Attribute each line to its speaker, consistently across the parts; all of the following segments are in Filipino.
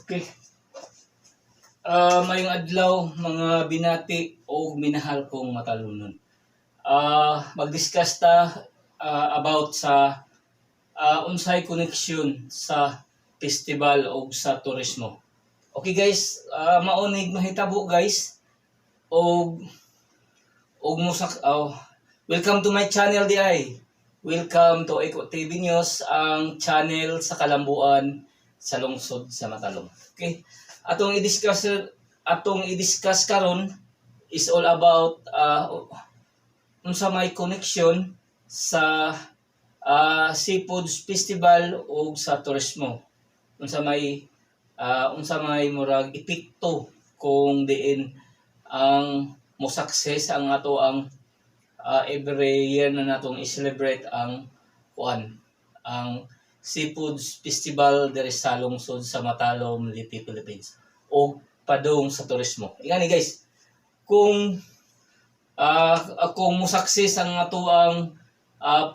Speaker 1: Okay. Mayong adlaw mga binati o minahal kong matalunon. Mag-discuss ta about sa unsay koneksyon sa festival o sa turismo. Okay guys, maunig mahitabo guys og musak welcome to my channel di. Welcome to Eko TV News, ang channel sa kalambuan sa lungsod sa Matalom. Okay? Atong i-discuss karon is all about unsa may connection sa seafood festival o sa turismo. Unsa may murag epekto kung diin ang mo success ang ato ang every year na natong i-celebrate ang Seafood Festival diri sa lungsod sa Matalom, Leyte, Philippines o padung sa turismo. Ingani guys, kung mo success ang ato ang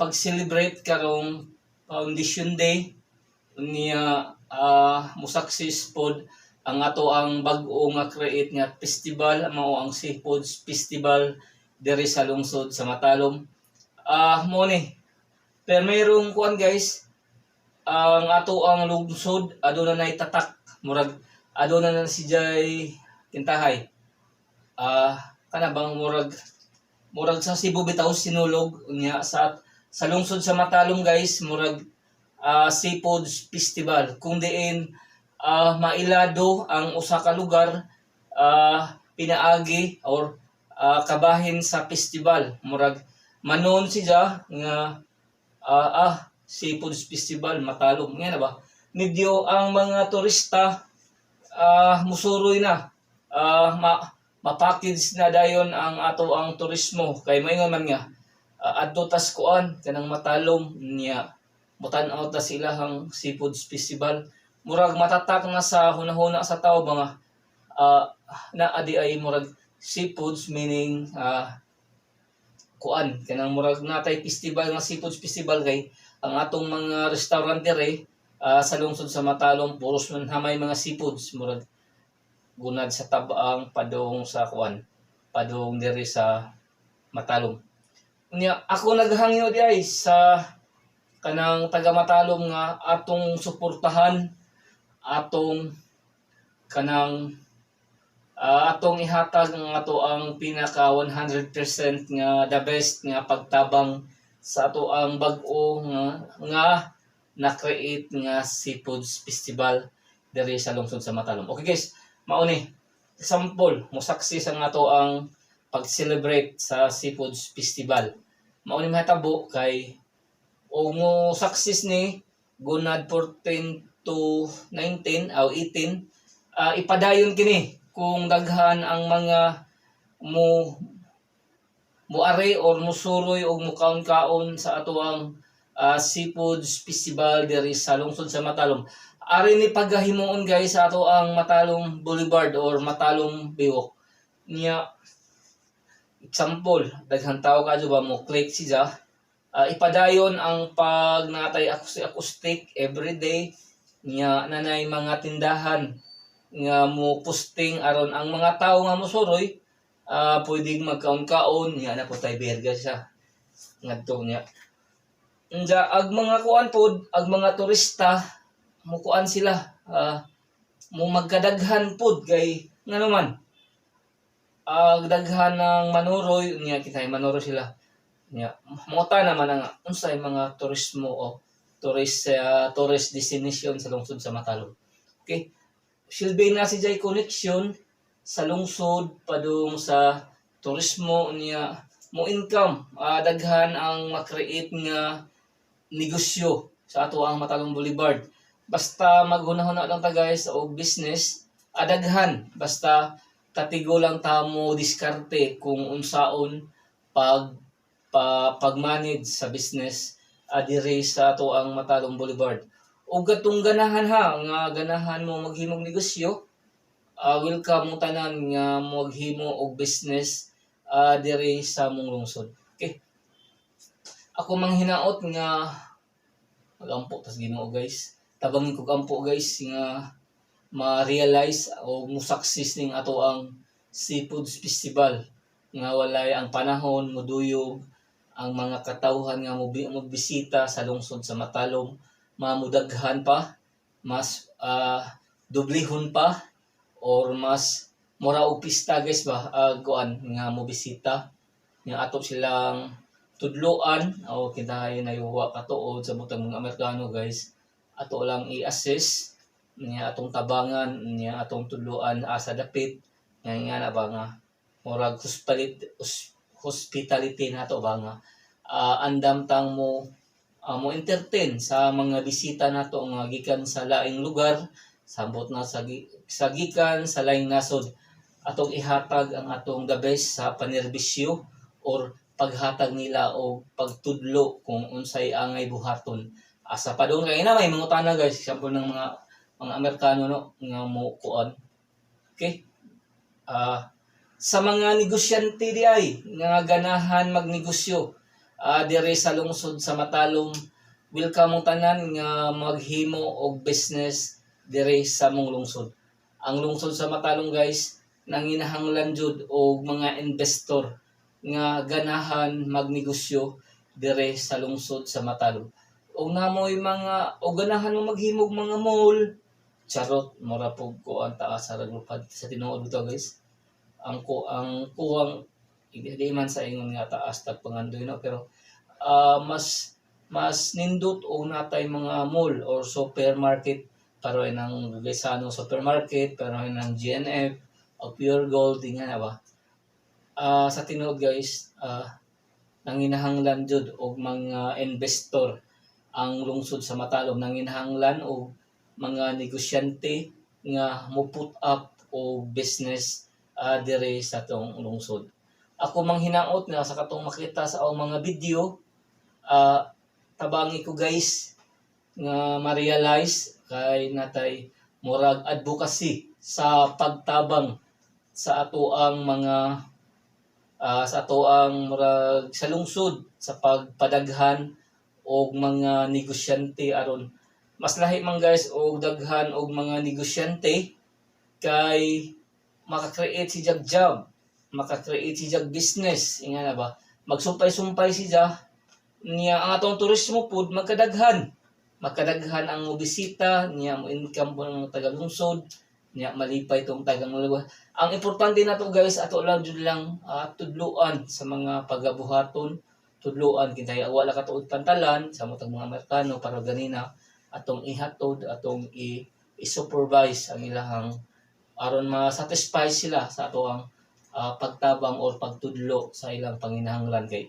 Speaker 1: pag-celebrate karong Foundation Day niya mo success pod ang ato ang bag-o nga create nga festival mao ang Seafood Festival diri sa lungsod sa Matalom. Mo ni. Pero mayroong guys, ang ato ang lungsod aduna nay tatak murag aduna na si Jay Kintahay. Kana bang murag sa Cebu bitaw sinulog niya sa lungsod sa Matalom guys, murag Seafood Festival kung diin mailado ang usa ka lugar pinaagi or kabahin sa festival. Murag manon siya nga Seafood Festival Matalom. Nga na ba? Medyo ang mga turista musuroy na. Mapackage na dayon ang ato ang turismo. Kay maingon man nga adto tas kuan kanang Matalom niya. Mutan-aw ta sila ang Seafood Festival. Murag matatak na sa hunahuna sa tao mga na adi ay murag seafoods meaning kuan kanang murag natay festival nga Seafood Festival kay ang atong mga restaurant dire sa lungsod sa Matalom puros man hamay mga seafoods murag gunad sa tabang padung sa kuan padung dire sa Matalom. Nya ako naghangyo di ay sa kanang taga Matalom nga atong suportahan atong kanang atong ihatag ng ato ang pinaka 100% nga the best nga pagtabang sa ato ang bag-o nga na-create nga Seafood Festival diri sa lungsod sa Matalom. Okay guys, mao ni example mo success ang ato ang pag-celebrate sa Seafood Festival. Mao ni mahitabo kay o mo success ni gunad 14 to 19 o 18 ipadayon kini kung daghan ang mga muari or musuroy o mukaon-kaon sa ato ang Seafood Festival diri sa lungsod sa Matalom. Ari ni paghimuon guys sa ato ang Matalom Boulevard or Matalom Biwok. Niya example, daghan tao kadto ba mo click siya. Ipadayon ang pag natay acoustic everyday niya nanay mga tindahan nga mo posting aron ang mga tao nga mosuroy pwedeng magkaon-kaon niya na po tay berga siya ngadto niya. Nya ag mga kuan pod ag mga turista mo kuan sila mo magkadaghan pod kay ngano man daghan ng manuroy niya kitay manuroy sila niya mota naman ang unsay mga turismo o tourist destination sa lungsod sa Matalom. Okay, silbi na si Jay connection sa lungsod padung sa turismo niya mo income daghan ang ma-create nga negosyo sa ato ang Matalom Boulevard. Basta maghunahuna lang ta guys og business daghan basta katigo lang ta mo diskarte kung unsaon pag-manage sa business diri sa ato ang Matalom Boulevard. O gatong ganahan nga ganahan mo maghimong negosyo, welcome mo tanan nga maghimo og business diri sa mong lungsod. Okay. Ako manghinaot nga magampo tas Ginoo guys. Tabangin ko kampo guys nga ma-realize o mo-success ning ato ang Seafood Festival nga walay ang panahon moduyog ang mga katawhan nga mogbisita sa lungsod sa Matalom mamudaghan pa mas dublihon pa or mas mura og pista guys ba kuan nga mobisita nga ato silang tudloan o kinahanglan na yuwa katuod sa butang mga Amerikano guys ato lang i-assess niya atong tabangan niya atong tudloan asa dapit nga na ba nga murag hospitality nato ba nga andam tang mo entertain sa mga bisita nato nga gikan sa laing lugar sambot na sa gikan sa laing nasod atong ihatag ang atong the best sa panerbisyo or paghatag nila o pagtudlo kung unsay angay buhaton asa pa doon kay na may mangutana guys example ng mga Amerikano no nga mo kuan okay sa mga negosyante di ay nga ganahan magnegosyo dire sa lungsod sa Matalom welcome mo tanan nga maghimo og business dire sa mong lungsod ang lungsod sa Matalom guys nanginahanglan jud og mga investor nga ganahan magnegosyo dire sa lungsod sa Matalom og namoy mga og ganahan mo maghimog mga mall charot mura pug kuan taas sa raglupad sa tinuod bitaw guys ang kuwang hindi man sa ingon nga taas tag pangandoy no pero mas nindot o natay mga mall or supermarket pero nang Lesano supermarket pero nang GNF o Pure Gold nga na ba sa tinuod guys nanginahanglan jud og mga investor ang lungsod sa Matalom nanginahanglan og mga negosyante nga mo put up o business dire sa tong lungsod. Ako mang hinaot nga sa katong makita sa akong mga video tabangi ko guys nga ma-realize kay natay murag advocacy sa pagtabang sa ato ang mga sa ato ang murag sa lungsod sa pagpadaghan og mga negosyante aron mas lahi man guys og daghan og mga negosyante kay maka-create si job, maka-create si business, nga na ba? Magsumpay-sumpay siya niya ang atong turismo pud magkadaghan. Magkadaghan ang mobisita, niya mo income po ng taga-lungsod, niya malipay tong taga-lungsod. Ang importante nato guys, ato lang jud lang tudluan sa mga pagabuhaton, tudluan kintay wala ka tuod pantalan sa matag mga Amerikano para ganina atong ihatod, atong i-supervise ang ilahang aron ma-satisfy sila sa ato ang pagtabang or pagtudlo sa ilang panginahanglan kay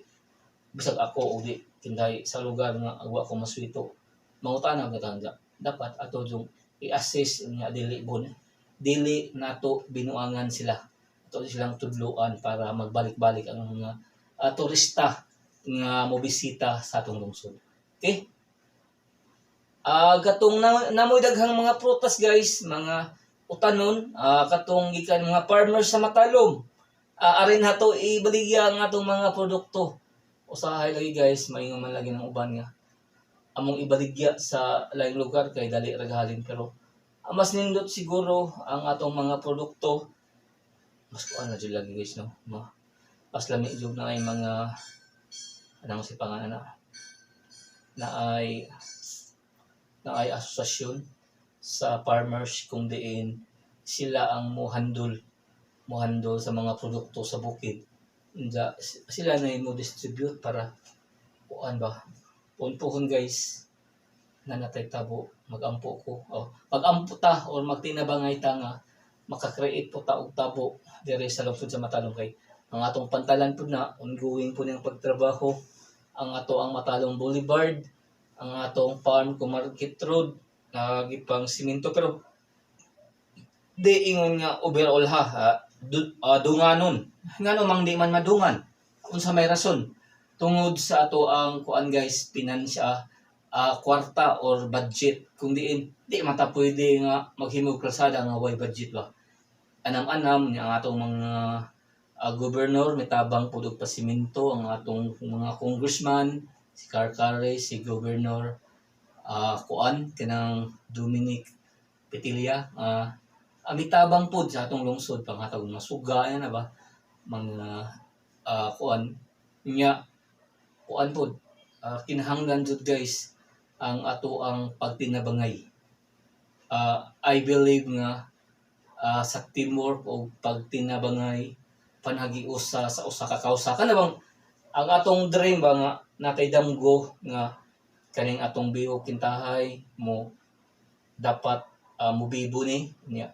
Speaker 1: bisag ako ug di kinday sa lugar nga agwa ko maswito mangutana gatanda dapat ato yung i-assess nga dili nato binuangan sila ato silang tudloan para magbalik-balik ang mga turista nga mobisita sa atong lungsod okay gatong namoy daghang mga prutas guys mga utanon katong gikan mga farmers sa Matalom arin nato ibaligya ang atong mga produkto usahay lagi guys maingon man lagi ng uban nga among ibaligya sa laing lugar kay dali ragahalin pero mas nindot siguro ang atong mga produkto mas kuan na jud lagi guys no mas lami jud na ay mga anong si pangalan na ay asosasyon sa farmers kung diin sila ang muhandol sa mga produkto sa bukid. Sila na mo distribute para kuan ba? Punpuhon guys na natay tabo magampo ko. Magampo ta or magtinabangay ta nga maka-create po ta og tabo dire sa lungsod sa Matalom kay ang atong pantalan pud na ongoing po niyang pagtrabaho ang Matalom Boulevard ang atong farm to market road gipang simento pero di ingon nga overall dunganon ngano mang di man madungan unsa may rason tungod sa ato ang kuan guys pinansya kwarta or budget kung di mata pwede nga maghimog kalsada nga way budget ba anam-anam ang atong mga gobernador mitabang pud og pasimento ang atong mga congressman si Carcare si Governor kuan kanang Dominic petilya, amitabang pod sa atong lungsod panghatag masuga yan na ba mga kuan nya kuan pod kinahanglan jud guys ang ato ang pagtinabangay. I believe nga sa teamwork o pagtinabangay panhagios sa usa ka kausa kana bang ang atong dream ba nga natay damgo nga kaning atong bihok kintahay mo dapat mubibo ni niya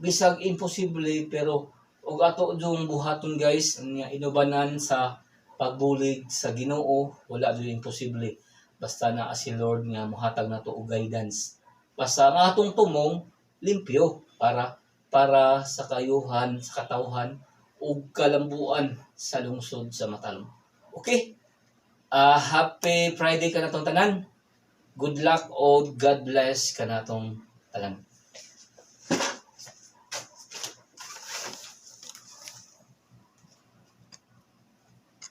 Speaker 1: bisag imposible pero og ato yung buhaton guys niya inubanan sa pagbulig sa Ginoo wala jud imposible basta naa si Lord nga mohatag nato og guidance basta ang atong tumong limpyo para sa kayuhan sa katawhan ug kalambuan sa lungsod sa Matalom. Okay? Happy Friday ka natong tanan. Good luck o God bless ka natong tanan.